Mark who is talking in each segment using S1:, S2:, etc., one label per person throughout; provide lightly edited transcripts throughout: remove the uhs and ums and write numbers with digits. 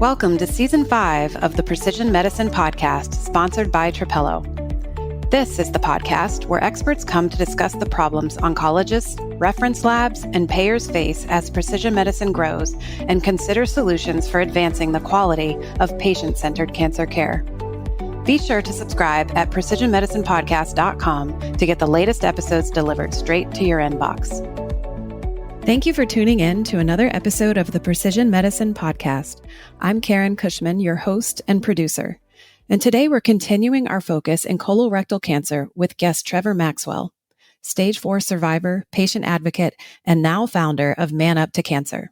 S1: Welcome to Season 5 of the Precision Medicine Podcast, sponsored by Trapello. This is the podcast where experts come to discuss the problems oncologists, reference labs, and payers face as precision medicine grows and consider solutions for advancing the quality of patient-centered cancer care. Be sure to subscribe at precisionmedicinepodcast.com to get the latest episodes delivered straight to your inbox. Thank you for tuning in to another episode of the Precision Medicine Podcast. I'm Karan Cushman, your host and producer. And today we're continuing our focus in colorectal cancer with guest Trevor Maxwell, stage 4 survivor, patient advocate, and now founder of Man Up to Cancer.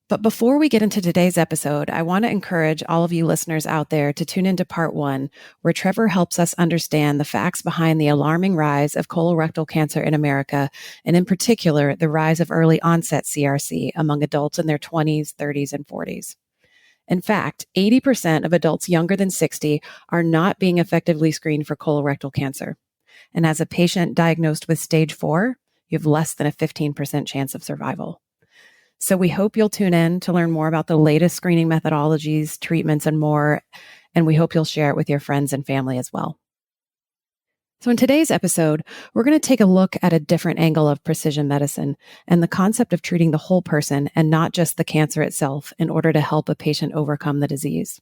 S1: But before we get into today's episode, I want to encourage all of you listeners out there to tune into part 1, where Trevor helps us understand the facts behind the alarming rise of colorectal cancer in America, and in particular, the rise of early onset CRC among adults in their 20s, 30s, and 40s. In fact, 80% of adults younger than 60 are not being effectively screened for colorectal cancer. And as a patient diagnosed with stage 4, you have less than a 15% chance of survival. So we hope you'll tune in to learn more about the latest screening methodologies, treatments, and more. And we hope you'll share it with your friends and family as well. So in today's episode, we're going to take a look at a different angle of precision medicine and the concept of treating the whole person and not just the cancer itself in order to help a patient overcome the disease.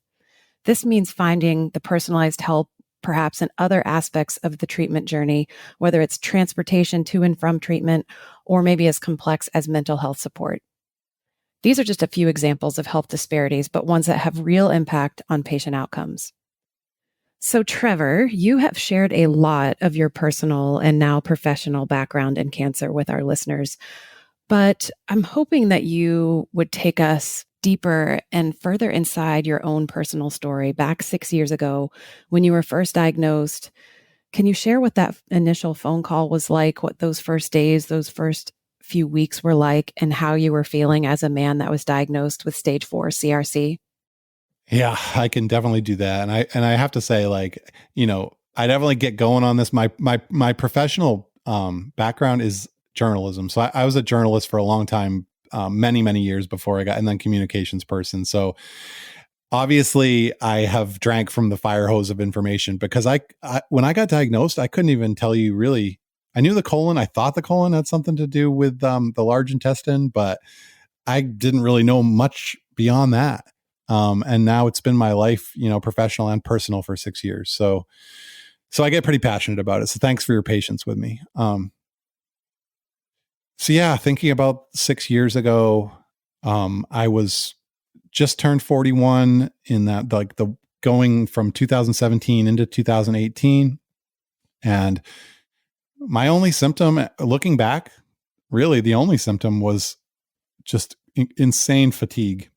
S1: This means finding the personalized help perhaps in other aspects of the treatment journey, whether it's transportation to and from treatment, or maybe as complex as mental health support. These are just a few examples of health disparities, but ones that have real impact on patient outcomes. So Trevor, you have shared a lot of your personal and now professional background in cancer with our listeners, but I'm hoping that you would take us deeper and further inside your own personal story back 6 years ago when you were first diagnosed. Can you share what that initial phone call was like, what those first days, those first few weeks were like, and how you were feeling as a man that was diagnosed with stage 4 CRC?
S2: Yeah, I can definitely do that. And I have to say, I definitely get going on this. My professional background is journalism. So I was a journalist for a long time, many years before and then communications person. So obviously I have drank from the fire hose of information because when I got diagnosed, I couldn't even tell you really. I knew the colon. I thought the colon had something to do with the large intestine, but I didn't really know much beyond that. And now it's been my life, professional and personal for 6 years. So I get pretty passionate about it. So thanks for your patience with me. Thinking about 6 years ago, I was just turned 41 in that, the going from 2017 into 2018. And my only symptom, looking back, really the only symptom was just insane fatigue.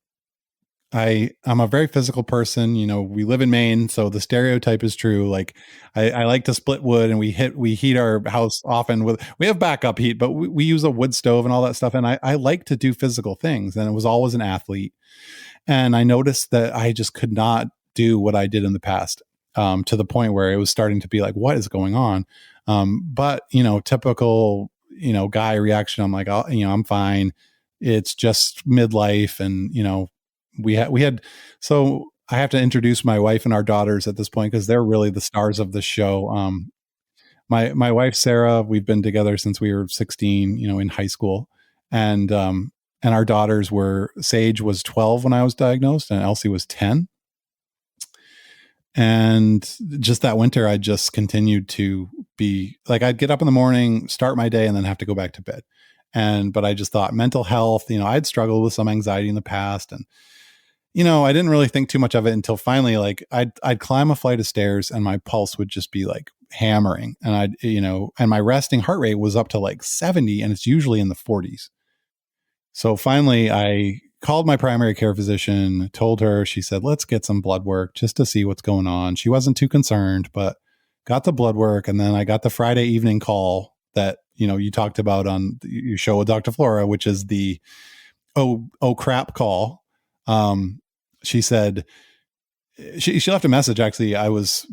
S2: I'm a very physical person. We live in Maine, so the stereotype is true. I like to split wood, and we heat our house often we have backup heat, but we use a wood stove and all that stuff. And I like to do physical things, and I was always an athlete. And I noticed that I just could not do what I did in the past, to the point where it was starting to be like, what is going on? But typical, guy reaction. I'm like, oh, I'm fine. It's just midlife. And, we had, so I have to introduce my wife and our daughters at this point, because they're really the stars of the show. My wife, Sarah, we've been together since we were 16, in high school. And our daughters Sage was 12 when I was diagnosed, and Elsie was 10. And just that winter, I just continued to be like, I'd get up in the morning, start my day, and then have to go back to bed. But I just thought mental health, I'd struggled with some anxiety in the past. And, I didn't really think too much of it until finally, I'd climb a flight of stairs and my pulse would just be hammering. And and my resting heart rate was up to 70, and it's usually in the 40s. So finally I called my primary care physician, told her, she said, let's get some blood work just to see what's going on. She wasn't too concerned, but got the blood work. And then I got the Friday evening call that, you talked about on your show with Dr. Flora, which is the, oh crap call. She said, she left a message. Actually, I was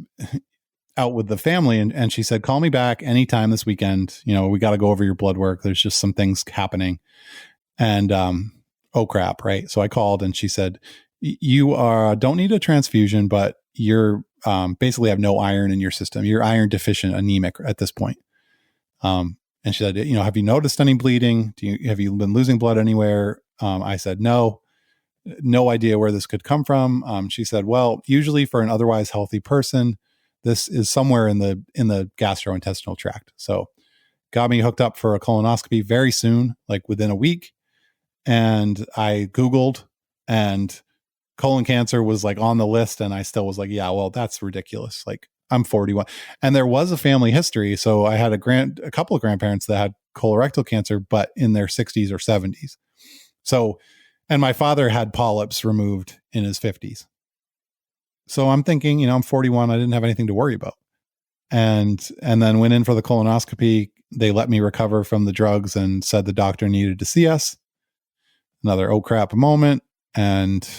S2: out with the family, and she said, call me back anytime this weekend. We got to go over your blood work. There's just some things happening. And, oh crap. Right. So I called, and she said, you don't need a transfusion, but you're basically have no iron in your system. You're iron deficient, anemic at this point. And she said, have you noticed any bleeding? Have you been losing blood anywhere? I said, no idea where this could come from. She said, well, usually for an otherwise healthy person, this is somewhere in the gastrointestinal tract. So got me hooked up for a colonoscopy very soon, like within a week. And I Googled, and colon cancer was like on the list. And I still was like, yeah, well, that's ridiculous. Like, I'm 41. And there was a family history. So I had a couple of grandparents that had colorectal cancer, but in their 60s or 70s. So, and my father had polyps removed in his 50s. So I'm thinking, I'm 41. I didn't have anything to worry about. And then went in for the colonoscopy. They let me recover from the drugs and said the doctor needed to see us. Another oh crap moment. And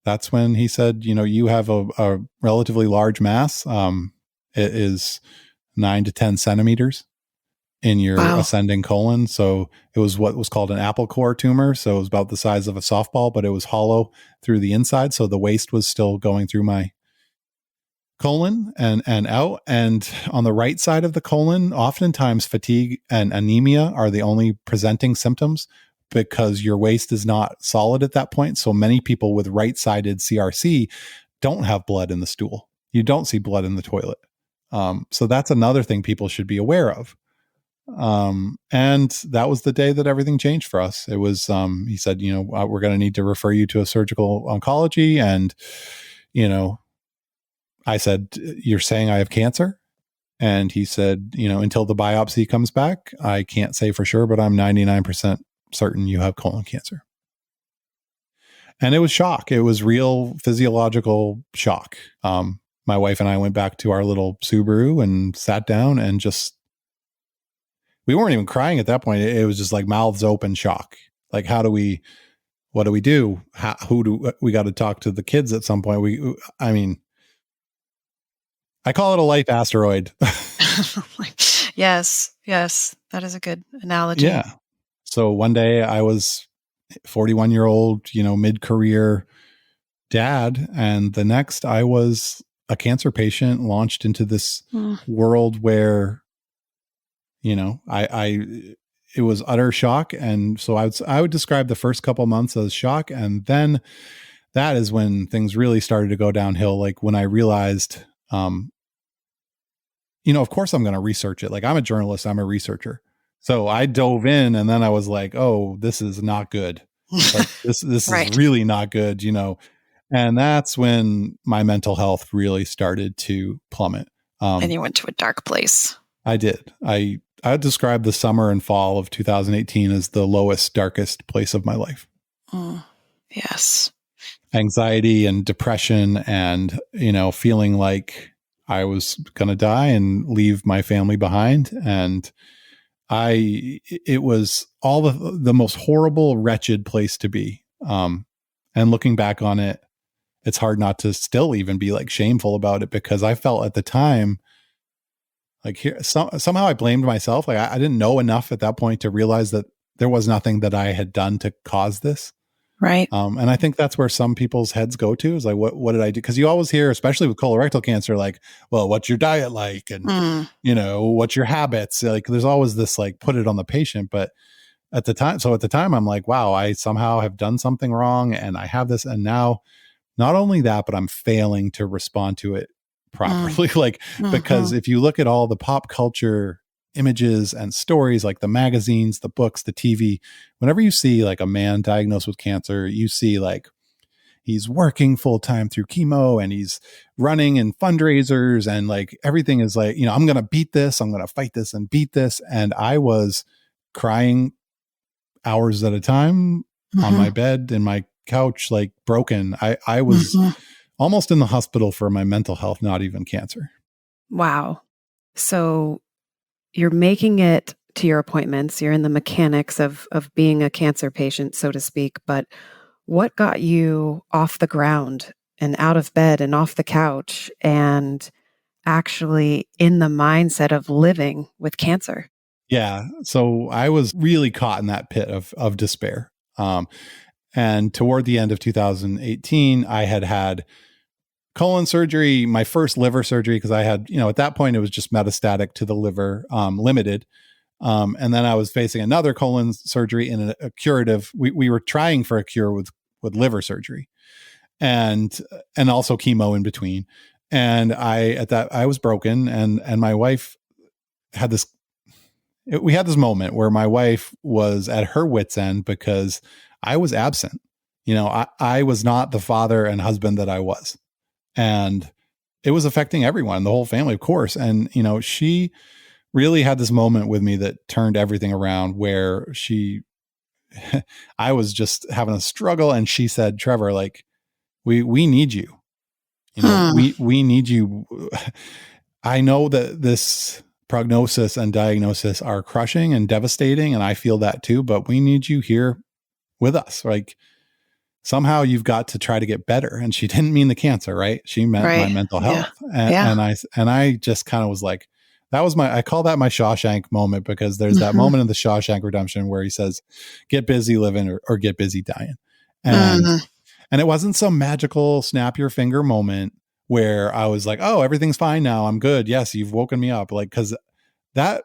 S2: that's when he said, you have a relatively large mass. It is 9 to 10 centimeters in your ascending colon. So it was what was called an apple core tumor. So it was about the size of a softball, but it was hollow through the inside. So the waste was still going through my colon and out. And on the right side of the colon, oftentimes fatigue and anemia are the only presenting symptoms, because your waste is not solid at that point. So many people with right-sided CRC don't have blood in the stool. You don't see blood in the toilet. So that's another thing people should be aware of. And that was the day that everything changed for us. It was, he said, we're going to need to refer you to a surgical oncology. And, I said, you're saying I have cancer? And he said, until the biopsy comes back, I can't say for sure, but I'm 99% certain you have colon cancer. And it was shock. It was real physiological shock. My wife and I went back to our little Subaru and sat down and we weren't even crying at that point. It was just like mouths open shock. Like, what do we do? We got to talk to the kids at some point. I call it a life asteroid.
S1: Yes. That is a good analogy.
S2: Yeah. So one day I was 41-year-old, mid-career dad. And the next I was a cancer patient launched into this world where, it was utter shock. And so I would describe the first couple months as shock. And then that is when things really started to go downhill. Like when I realized, of course I'm going to research it. Like, I'm a journalist, I'm a researcher. So I dove in, and then I was like, oh, this is not good. Like, this right. is really not good, and that's when my mental health really started to plummet.
S1: And you went to a dark place.
S2: I did. I would describe the summer and fall of 2018 as the lowest, darkest place of my life.
S1: Yes.
S2: Anxiety and depression and, feeling like I was going to die and leave my family behind. And it was all the most horrible, wretched place to be. And looking back on it, it's hard not to still even be like shameful about it, because I felt at the time like somehow I blamed myself. Like I didn't know enough at that point to realize that there was nothing that I had done to cause this.
S1: Right.
S2: And I think that's where some people's heads go to, is like, what did I do? Because you always hear, especially with colorectal cancer, like, well, what's your diet like? And, what's your habits? Like, there's always this, like, put it on the patient. But at the time, I'm like, wow, I somehow have done something wrong, and I have this. And now not only that, but I'm failing to respond to it properly. Because if you look at all the pop culture images and stories, like the magazines, the books, the TV, whenever you see like a man diagnosed with cancer, you see like he's working full time through chemo and he's running in fundraisers, and like everything is like, I'm going to beat this. I'm going to fight this and beat this. And I was crying hours at a time on my bed, in my couch, like broken. I was almost in the hospital for my mental health, not even cancer.
S1: Wow. So you're making it to your appointments. You're in the mechanics of being a cancer patient, so to speak. But what got you off the ground and out of bed and off the couch and actually in the mindset of living with cancer?
S2: Yeah. So I was really caught in that pit of despair. And toward the end of 2018, I had colon surgery, my first liver surgery, because I had, at that point it was just metastatic to the liver, limited. And then I was facing another colon surgery and a curative. We were trying for a cure with liver surgery, and also chemo in between. And I was broken, and my wife had this. We had this moment where my wife was at her wit's end because I was absent. I was not the father and husband that I was, and it was affecting everyone, the whole family, of course. And she really had this moment with me that turned everything around, where I was just having a struggle, and she said, "Trevor, like, we need you. We need you. I know that this prognosis and diagnosis are crushing and devastating, and I feel that too, but we need you here with us. Like, somehow you've got to try to get better." And she didn't mean the cancer, right? She meant my mental health. And I just kind of was like, I call that my Shawshank moment, because there's that moment in the Shawshank Redemption where he says, "Get busy living or get busy dying." And it wasn't some magical snap your finger moment where I was like, "Oh, everything's fine now. I'm good. Yes, you've woken me up." Like, because that,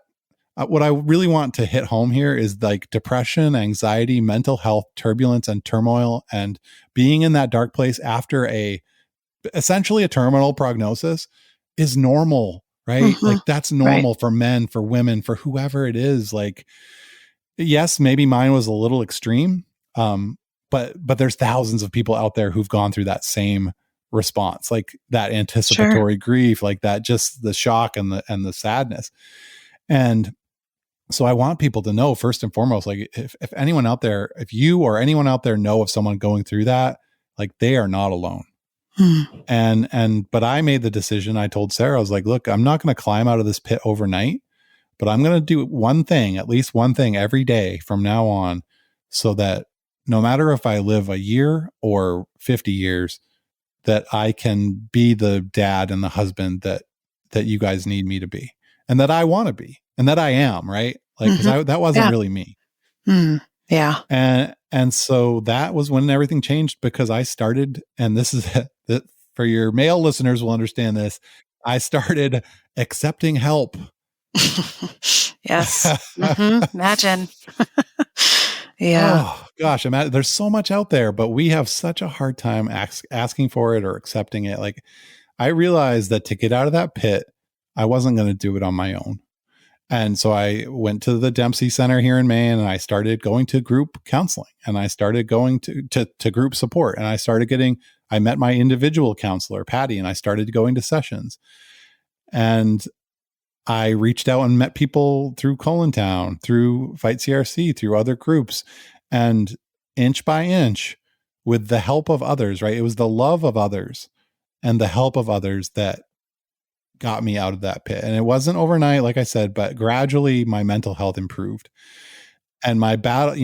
S2: what I really want to hit home here is like depression, anxiety, mental health, turbulence, and turmoil, and being in that dark place after essentially a terminal prognosis is normal, right? Like, that's normal for men, for women, for whoever it is. Like, yes, maybe mine was a little extreme. But there's thousands of people out there who've gone through that same response, like that anticipatory grief, like that, just the shock and the sadness. And so I want people to know, first and foremost, like, if anyone out there, if you or anyone out there know of someone going through that, like, they are not alone. But I made the decision. I told Sarah, I was like, "Look, I'm not going to climb out of this pit overnight, but I'm going to do one thing, at least one thing every day from now on, so that no matter if I live a year or 50 years, that I can be the dad and the husband that you guys need me to be, and that I want to be, and that I am," right? Like, because that wasn't really me.
S1: Yeah.
S2: And so that was when everything changed, because I started, and this is for your male listeners will understand this, I started accepting help.
S1: Yes. Imagine. Yeah.
S2: Oh gosh, there's so much out there, but we have such a hard time asking for it or accepting it. Like, I realized that to get out of that pit, I wasn't going to do it on my own. And so I went to the Dempsey Center here in Maine, and I started going to group counseling, and I started going to group support, and I met my individual counselor, Patty, and I started going to sessions. And I reached out and met people through Colontown, through Fight CRC, through other groups, and inch by inch, with the help of others, right? It was the love of others and the help of others that got me out of that pit. And it wasn't overnight, like I said, but gradually my mental health improved. And my battle,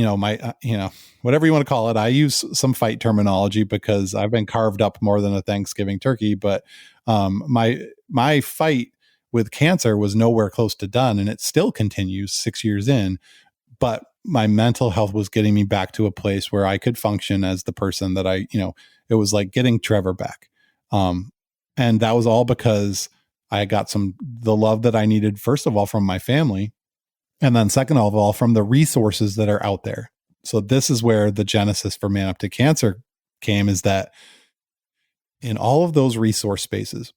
S2: whatever you want to call it, I use some fight terminology because I've been carved up more than a Thanksgiving turkey. But my fight with cancer was nowhere close to done, and it still continues 6 years in. But my mental health was getting me back to a place where I could function as the person that it was like getting Trevor back. And that was all because I got the love that I needed, first of all, from my family. And then second of all, from the resources that are out there. So this is where the genesis for Man Up to Cancer came, is that in all of those resource spaces,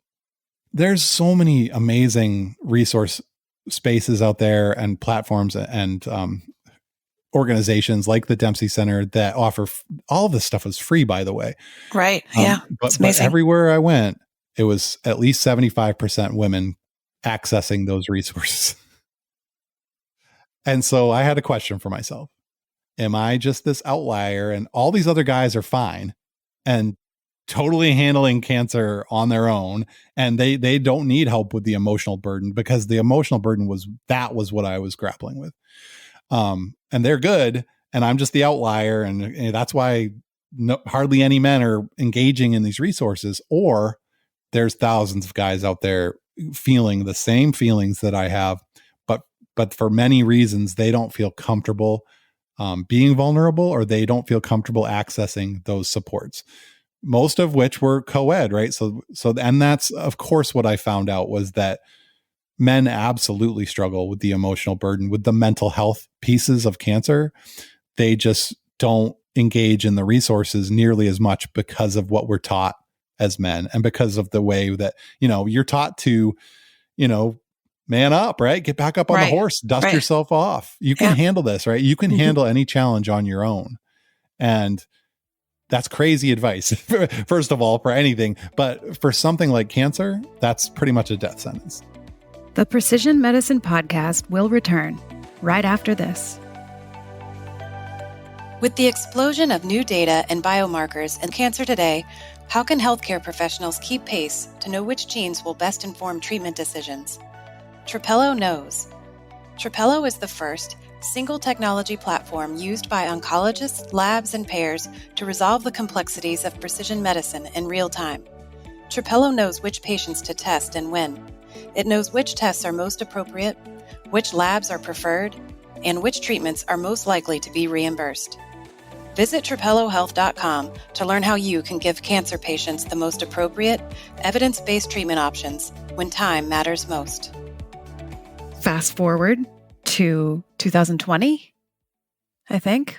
S2: there's so many amazing resource spaces out there, and platforms and organizations like the Dempsey Center that offer all of this stuff is free, by the way.
S1: Right. Yeah.
S2: But everywhere I went, it was at least 75% women accessing those resources. And so I had a question for myself. Am I just this outlier, and all these other guys are fine and totally handling cancer on their own, and they don't need help with the emotional burden, because the emotional burden was what I was grappling with. And they're good, and I'm just the outlier, and that's why hardly any men are engaging in these resources. Or there's thousands of guys out there feeling the same feelings that I have, but for many reasons they don't feel comfortable being vulnerable, or they don't feel comfortable accessing those supports, most of which were co-ed, right? And that's, of course, what I found out was that men absolutely struggle with the emotional burden, with the mental health pieces of cancer. They just don't engage in the resources nearly as much because of what we're taught as men, and because of the way that, you're taught to, man up, right? Get back up on the horse, dust yourself off. You can handle this, right? You can handle any challenge on your own. And that's crazy advice, first of all, for anything. But for something like cancer, that's pretty much a death sentence.
S1: The Precision Medicine Podcast will return right after this. With the explosion of new data and biomarkers in cancer today, how can healthcare professionals keep pace to know which genes will best inform treatment decisions? Trapelo knows. Trapelo is the first single technology platform used by oncologists, labs, and payers to resolve the complexities of precision medicine in real time. Trapelo knows which patients to test and when. It knows which tests are most appropriate, which labs are preferred, and which treatments are most likely to be reimbursed. Visit trapelohealth.com to learn how you can give cancer patients the most appropriate, evidence-based treatment options when time matters most. Fast forward to 2020, I think,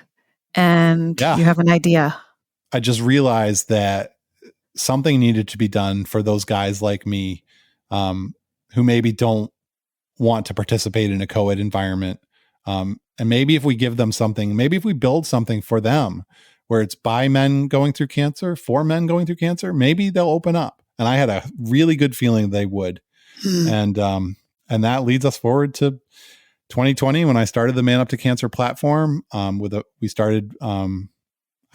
S1: and you have an idea.
S2: I just realized that something needed to be done for those guys like me, who maybe don't want to participate in a co-ed environment. And maybe if we give them something, maybe if we build something for them where it's by men going through cancer, for men going through cancer, maybe they'll open up. And I had a really good feeling they would. And that leads us forward to 2020 when I started the Man Up to Cancer platform. I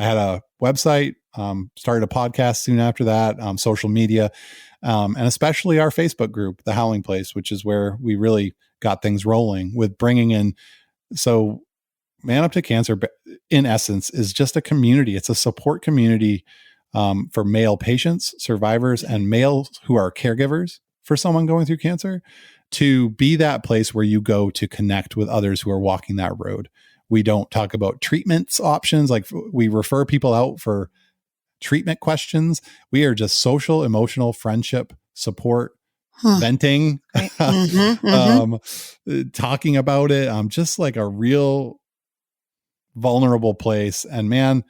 S2: had a website, started a podcast soon after that, social media, and especially our Facebook group, The Howling Place, which is where we really got things rolling with bringing in. So Man Up to Cancer, in essence, is just a community. It's a support community for male patients, survivors, and males who are caregivers for someone going through cancer, to be that place where you go to connect with others who are walking that road. We don't talk about treatments options. Like, we refer people out for treatment questions. We are just social, emotional, friendship, support, venting, talking about it. Just like a real vulnerable place. And man,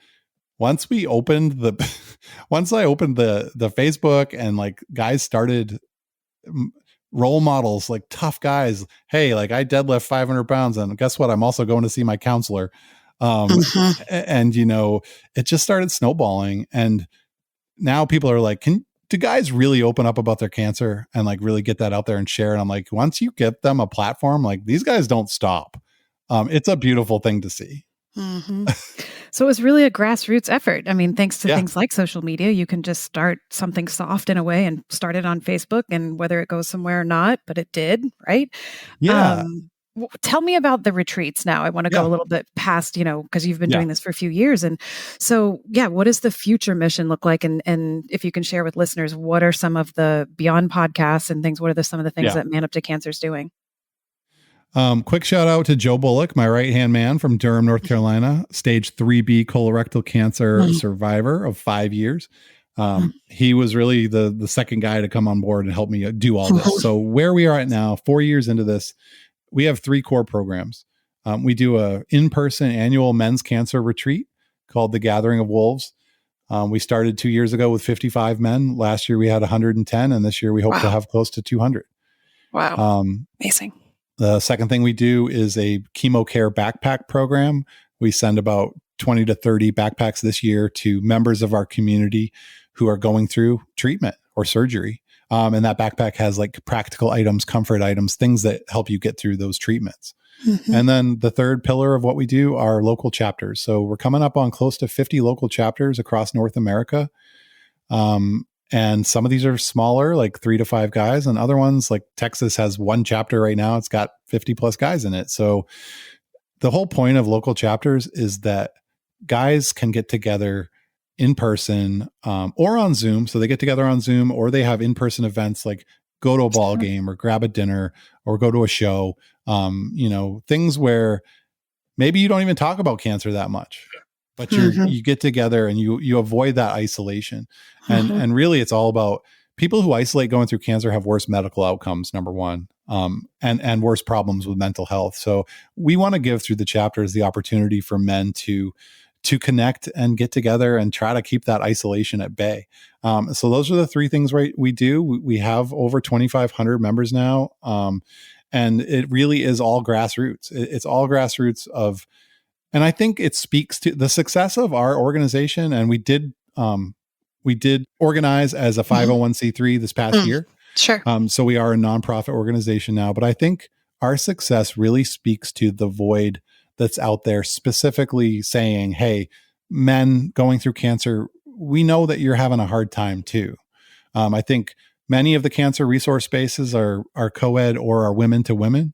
S2: once I opened the Facebook, and like guys started, role models, like tough guys. Hey, like I deadlift 500 pounds, and guess what? I'm also going to see my counselor. And it just started snowballing. And now people are like, do guys really open up about their cancer and like really get that out there and share? And I'm like, once you get them a platform, like these guys don't stop. It's a beautiful thing to see.
S1: So it was really a grassroots effort. I mean, thanks to things like social media, you can just start something soft in a way and start it on Facebook, and whether it goes somewhere or not, but it did, right?
S2: Yeah.
S1: Tell me about the retreats now. I want to go a little bit past, because you've been doing this for a few years. And so, what does the future mission look like? And if you can share with listeners, what are some of the beyond podcasts and things? What are some of the things that Man Up to Cancer is doing?
S2: Quick shout out to Joe Bullock, my right-hand man from Durham, North Carolina, stage 3B colorectal cancer survivor of 5 years. He was really the second guy to come on board and help me do all this. So where we are right now, 4 years into this, we have 3 core programs. We do a in-person annual men's cancer retreat called the Gathering of Wolves. We started 2 years ago with 55 men. Last year we had 110, and this year we hope to have close to 200.
S1: Wow. Amazing.
S2: The second thing we do is a chemo care backpack program. We send about 20 to 30 backpacks this year to members of our community who are going through treatment or surgery. And that backpack has like practical items, comfort items, things that help you get through those treatments. And then the third pillar of what we do are local chapters. So we're coming up on close to 50 local chapters across North America. And some of these are smaller, like 3 to 5 guys, and other ones like Texas has 1 chapter right now. It's got 50 plus guys in it. So the whole point of local chapters is that guys can get together in person or on Zoom. So they get together on Zoom, or they have in-person events like go to a ball game or grab a dinner or go to a show, things where maybe you don't even talk about cancer that much, but you get together and you avoid that isolation. And really it's all about people who isolate going through cancer have worse medical outcomes, number one, and worse problems with mental health. So we want to give through the chapters the opportunity for men to connect and get together and try to keep that isolation at bay. So those are the three things we do. We have over 2,500 members now. And it really is all grassroots. It's all grassroots and I think it speaks to the success of our organization. And we did organize as a 501c3 this past year.
S1: Sure.
S2: So we are a nonprofit organization now, but I think our success really speaks to the void that's out there, specifically saying, hey, men going through cancer, we know that you're having a hard time too. I think many of the cancer resource spaces are co-ed or are women to women.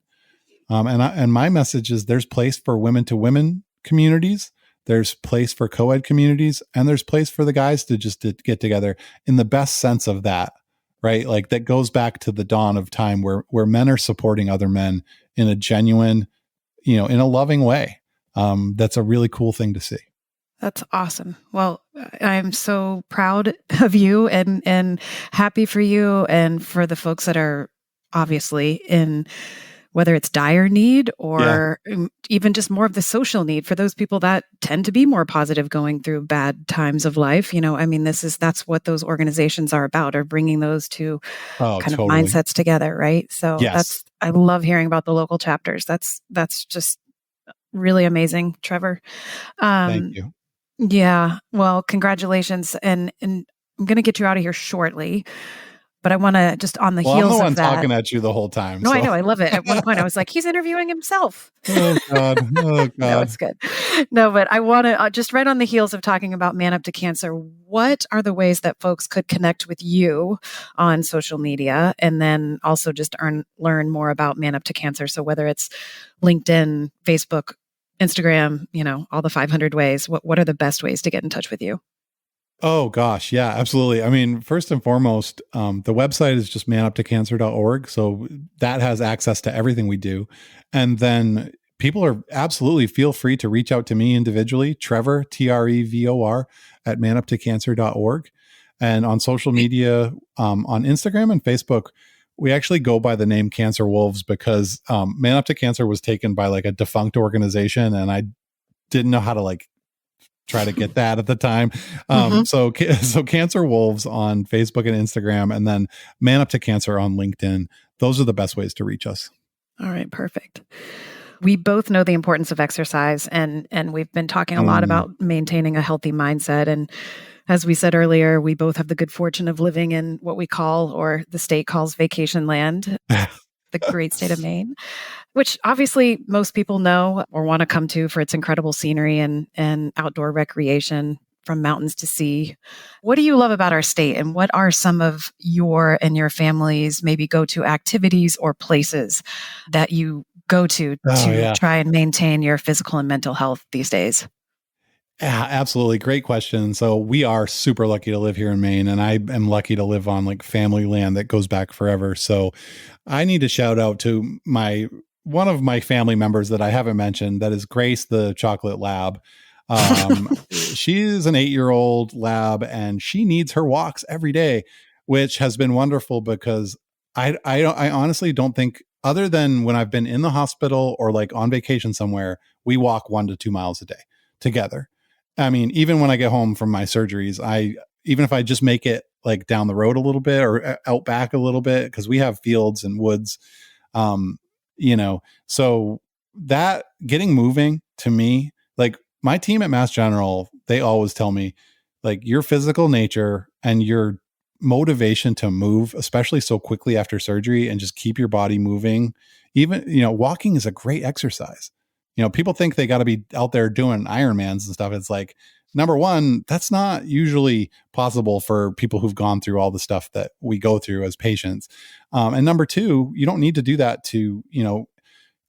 S2: And my message is there's place for women to women communities. There's place for co-ed communities, and there's place for the guys to get together in the best sense of that, right? Like that goes back to the dawn of time where men are supporting other men in a genuine, in a loving way. That's a really cool thing to see.
S1: That's awesome. Well, I'm so proud of you and happy for you and for the folks that are obviously in, whether it's dire need or even just more of the social need for those people that tend to be more positive going through bad times of life. That's what those organizations are about, are bringing those two of mindsets together. Right. So I love hearing about the local chapters. That's just really amazing, Trevor.
S2: Thank you.
S1: Yeah. Well, congratulations. And I'm going to get you out of here shortly. But I want to just on the heels of that.
S2: I'm the one talking at you the whole time.
S1: No, so. I know. I love it. At one point, I was like, he's interviewing himself.
S2: Oh, God. Oh, God.
S1: No, it's good. No, but I want to just right on the heels of talking about Man Up to Cancer, what are the ways that folks could connect with you on social media and then also just learn more about Man Up to Cancer? So whether it's LinkedIn, Facebook, Instagram, all the 500 ways, what are the best ways to get in touch with you?
S2: Oh gosh. Yeah, absolutely. I mean, first and foremost, the website is just manuptocancer.org. So that has access to everything we do. And then people are absolutely feel free to reach out to me individually, Trevor, Trevor at manuptocancer.org. And on social media, on Instagram and Facebook, we actually go by the name Cancer Wolves because Man Up to Cancer was taken by like a defunct organization. And I didn't know how to try to get that at the time. So Cancer Wolves on Facebook and Instagram, and then Man Up to Cancer on LinkedIn. Those are the best ways to reach us.
S1: All right. Perfect. We both know the importance of exercise and we've been talking a lot about maintaining a healthy mindset. And as we said earlier, we both have the good fortune of living in what we call, or the state calls, vacation land, the great state of Maine, which obviously most people know or want to come to for its incredible scenery and outdoor recreation from mountains to sea. What do you love about our state, and what are some of your and your family's maybe go-to activities or places that you go to try and maintain your physical and mental health these days?
S2: Yeah, absolutely. Great question. So we are super lucky to live here in Maine, and I am lucky to live on family land that goes back forever. So I need to shout out to one of my family members that I haven't mentioned, that is Grace, the chocolate lab. She is an 8-year-old lab, and she needs her walks every day, which has been wonderful because I honestly don't think, other than when I've been in the hospital or on vacation somewhere, we walk 1 to 2 miles a day together. I mean, even when I get home from my surgeries, even if I just make it down the road a little bit or out back a little bit, because we have fields and woods, so that getting moving to me, my team at Mass General, they always tell me your physical nature and your motivation to move, especially so quickly after surgery, and just keep your body moving. Even, walking is a great exercise. People think they got to be out there doing Ironmans and stuff. It's number one, that's not usually possible for people who've gone through all the stuff that we go through as patients. And number two, you don't need to do that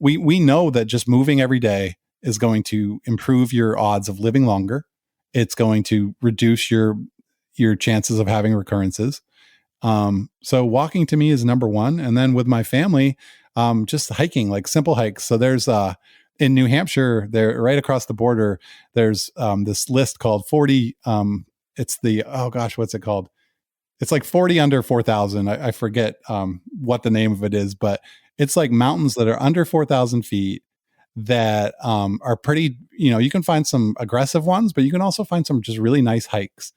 S2: we know that just moving every day is going to improve your odds of living longer. It's going to reduce your chances of having recurrences. So walking to me is number one. And then with my family, just hiking, simple hikes. So there's in New Hampshire, they're right across the border. There's this list called 40. It's the, oh gosh, what's it called? It's like 40 under 4,000. I forget what the name of it is, but it's like mountains that are under 4,000 feet that are pretty, you can find some aggressive ones, but you can also find some just really nice hikes.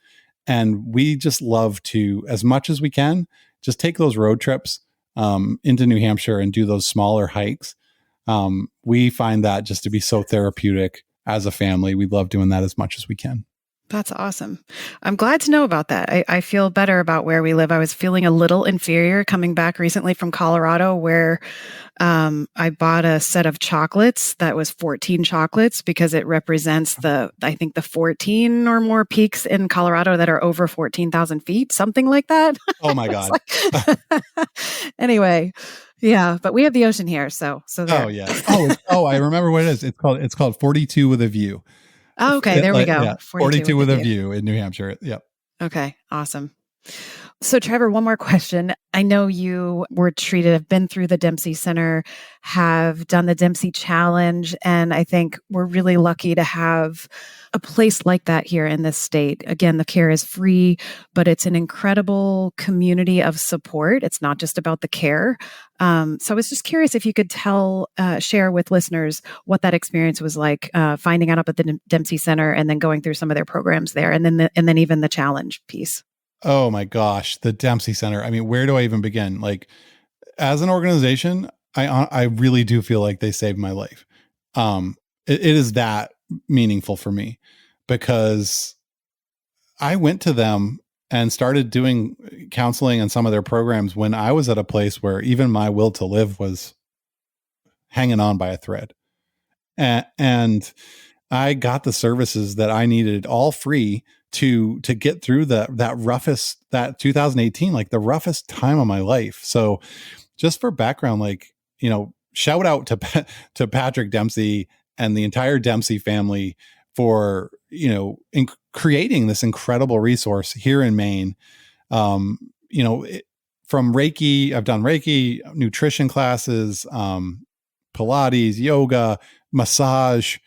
S2: And we just love to, as much as we can, just take those road trips into New Hampshire and do those smaller hikes. We find that just to be so therapeutic as a family. We love doing that as much as we can.
S1: That's awesome. I'm glad to know about that. I feel better about where we live. I was feeling a little inferior coming back recently from Colorado, where I bought a set of chocolates that was 14 chocolates because it represents I think the 14 or more peaks in Colorado that are over 14,000 feet, something like that.
S2: Oh my God.
S1: Anyway. Yeah, but we have the ocean here, so there.
S2: Oh yeah. I remember what it is. It's called 42 with a view.
S1: Oh, okay, there we go.
S2: Yeah, 42 with a view in New Hampshire. Yep.
S1: Okay, awesome. So Trevor, one more question. I know you were treated, have been through the Dempsey Center, have done the Dempsey Challenge, and I think we're really lucky to have a place like that here in this state. Again, the care is free, but it's an incredible community of support. It's not just about the care. So I was just curious if you could share with listeners what that experience was like, finding out about the Dempsey Center and then going through some of their programs there, and then even the challenge piece.
S2: Oh my gosh, the Dempsey Center. I mean, where do I even begin? Like, as an organization, I really do feel like they saved my life. It is that meaningful for me because I went to them and started doing counseling and some of their programs when I was at a place where even my will to live was hanging on by a thread. And I got the services that I needed all free to get through that 2018, like the roughest time of my life. So just for background, shout out to Patrick Dempsey and the entire Dempsey family for, creating this incredible resource here in Maine. From Reiki, I've done Reiki, nutrition classes, Pilates, yoga, massage,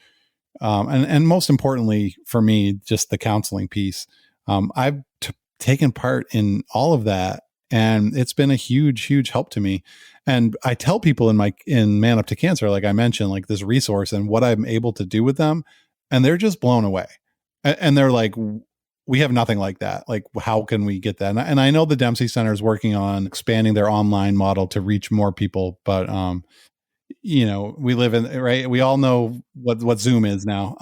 S2: and most importantly for me, just the counseling piece. I've taken part in all of that, and it's been a huge, huge help to me. And I tell people in Man Up to Cancer, like I mentioned, like this resource and what I'm able to do with them, and they're just blown away. And they're like, we have nothing like that. Like, how can we get that? And I know the Dempsey Center is working on expanding their online model to reach more people, but we live in, right? We all know what Zoom is now.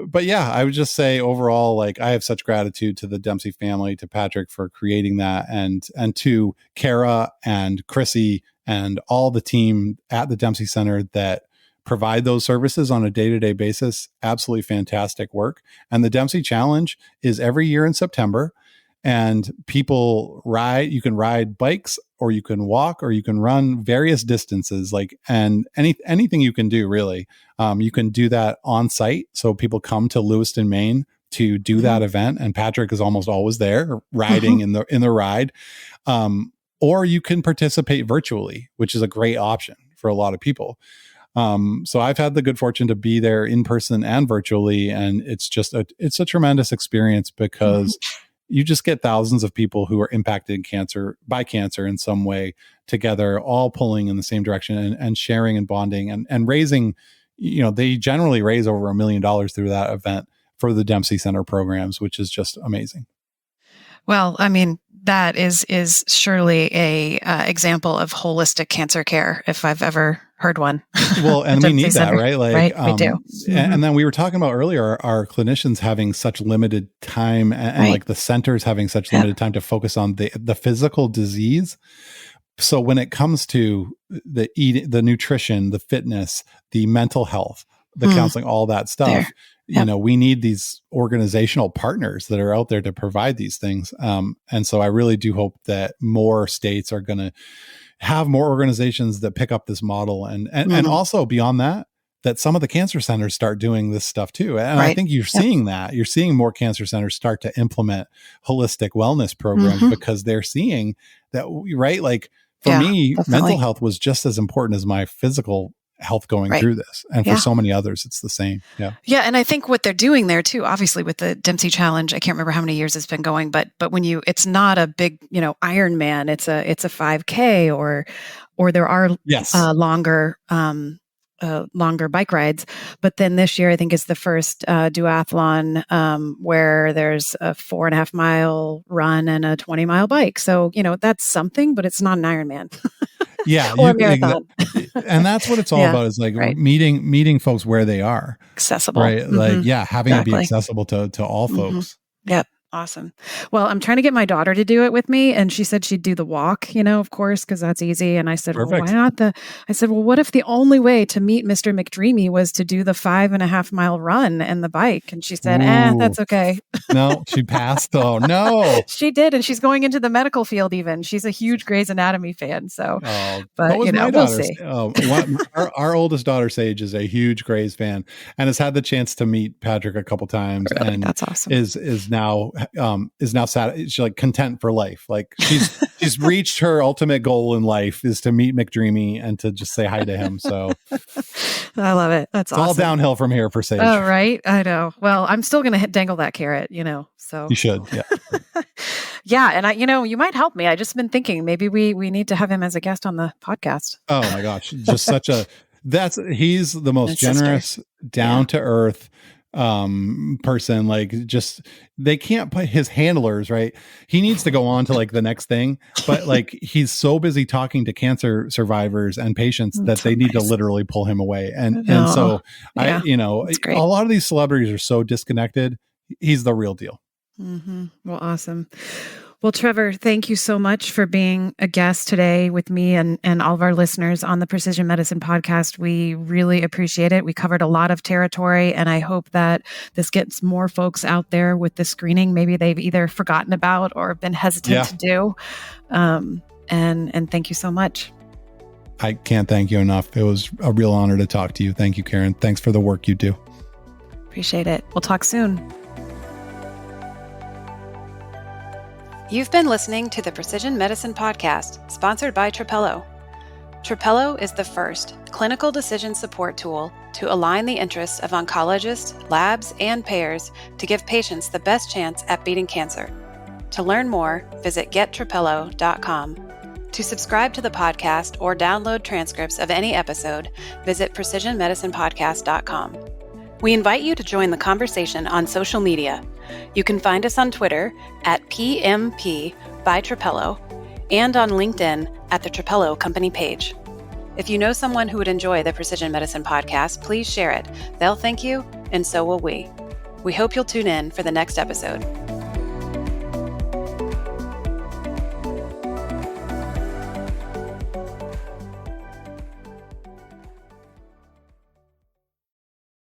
S2: But yeah, I would just say overall, like, I have such gratitude to the Dempsey family, to Patrick for creating that, and to Kara and Chrissy and all the team at the Dempsey Center that provide those services on a day-to-day basis. Absolutely fantastic work. And the Dempsey Challenge is every year in September, and people you can ride bikes, or you can walk, or you can run various distances, and anything you can do, really. You can do that on site. So people come to Lewiston, Maine to do that event, and Patrick is almost always there riding in the ride. Or you can participate virtually, which is a great option for a lot of people. So I've had the good fortune to be there in person and virtually, and it's a tremendous experience because you just get thousands of people who are impacted by cancer in some way together, all pulling in the same direction and sharing and bonding and raising, they generally raise over $1 million through that event for the Dempsey Center programs, which is just amazing.
S1: Well, I mean, that is surely a example of holistic cancer care, if I've ever heard one.
S2: Well, and we need that, right?
S1: Right, we do.
S2: And then we were talking about earlier, our clinicians having such limited time, and like the centers having such limited time to focus on the physical disease. So when it comes to the eating, the nutrition, the fitness, the mental health, the counseling, all that stuff, we need these organizational partners that are out there to provide these things. And so I really do hope that more states are going to have more organizations that pick up this model, and also beyond that some of the cancer centers start doing this stuff too. And I think you're seeing that. You're seeing more cancer centers start to implement holistic wellness programs because they're seeing that, right? Like for me, definitely. Mental health was just as important as my physical health going
S1: Right.
S2: through this. And
S1: Yeah.
S2: for so many others, it's the same. Yeah.
S1: Yeah. And I think what they're doing there too, obviously with the Dempsey Challenge, I can't remember how many years it's been going, but when it's not a big, Ironman, it's a 5K or there are
S2: Yes.
S1: longer bike rides. But then this year, I think is the first duathlon where there's a 4.5 mile run and a 20-mile bike. So, that's something, but it's not an Ironman.
S2: Yeah.
S1: Or a marathon.
S2: And that's what it's all about, is like
S1: right.
S2: meeting folks where they are.
S1: Accessible.
S2: Right. Like, having
S1: Exactly.
S2: it be accessible to all folks.
S1: Yep. Awesome. Well, I'm trying to get my daughter to do it with me. And she said she'd do the walk, of course, because that's easy. And I said, well, why not well, what if the only way to meet Mr. McDreamy was to do the 5.5 mile run and the bike? And she said, that's okay.
S2: No, she passed. Oh, no.
S1: She did. And she's going into the medical field even. She's a huge Grey's Anatomy fan. So, but we'll see.
S2: Our oldest daughter, Sage, is a huge Grey's fan and has had the chance to meet Patrick a couple times.
S1: Really?
S2: And
S1: that's awesome.
S2: Is now sad. She's like content for life. Like she's reached her ultimate goal in life, is to meet McDreamy and to just say hi to him. So
S1: I love it. That's awesome.
S2: All downhill from here for Sage.
S1: Oh, right. I know. Well, I'm still going to dangle that carrot, so
S2: you should. Yeah.
S1: Yeah. And you might help me. I just been thinking maybe we need to have him as a guest on the podcast.
S2: Oh my gosh. Just he's the most generous, down to earth person. Like, just, they can't put his handlers, right? He needs to go on to like the next thing, but like he's so busy talking to cancer survivors and patients that they need to literally pull him away. And so a lot of these celebrities are so disconnected. He's the real deal.
S1: Mm-hmm. Well, awesome. Well, Trevor, thank you so much for being a guest today with me and all of our listeners on the Precision Medicine Podcast. We really appreciate it. We covered a lot of territory, and I hope that this gets more folks out there with the screening maybe they've either forgotten about or been hesitant to do. And thank you so much.
S2: I can't thank you enough. It was a real honor to talk to you. Thank you, Karan. Thanks for the work you do.
S1: Appreciate it. We'll talk soon.
S3: You've been listening to the Precision Medicine Podcast, sponsored by Trapelo. Trapelo is the first clinical decision support tool to align the interests of oncologists, labs, and payers to give patients the best chance at beating cancer. To learn more, visit gettrapelo.com. To subscribe to the podcast or download transcripts of any episode, visit precisionmedicinepodcast.com. We invite you to join the conversation on social media. You can find us on Twitter at PMP by Trapelo and on LinkedIn at the Trapelo Company page. If you know someone who would enjoy the Precision Medicine Podcast, please share it. They'll thank you, and so will we. We hope you'll tune in for the next episode.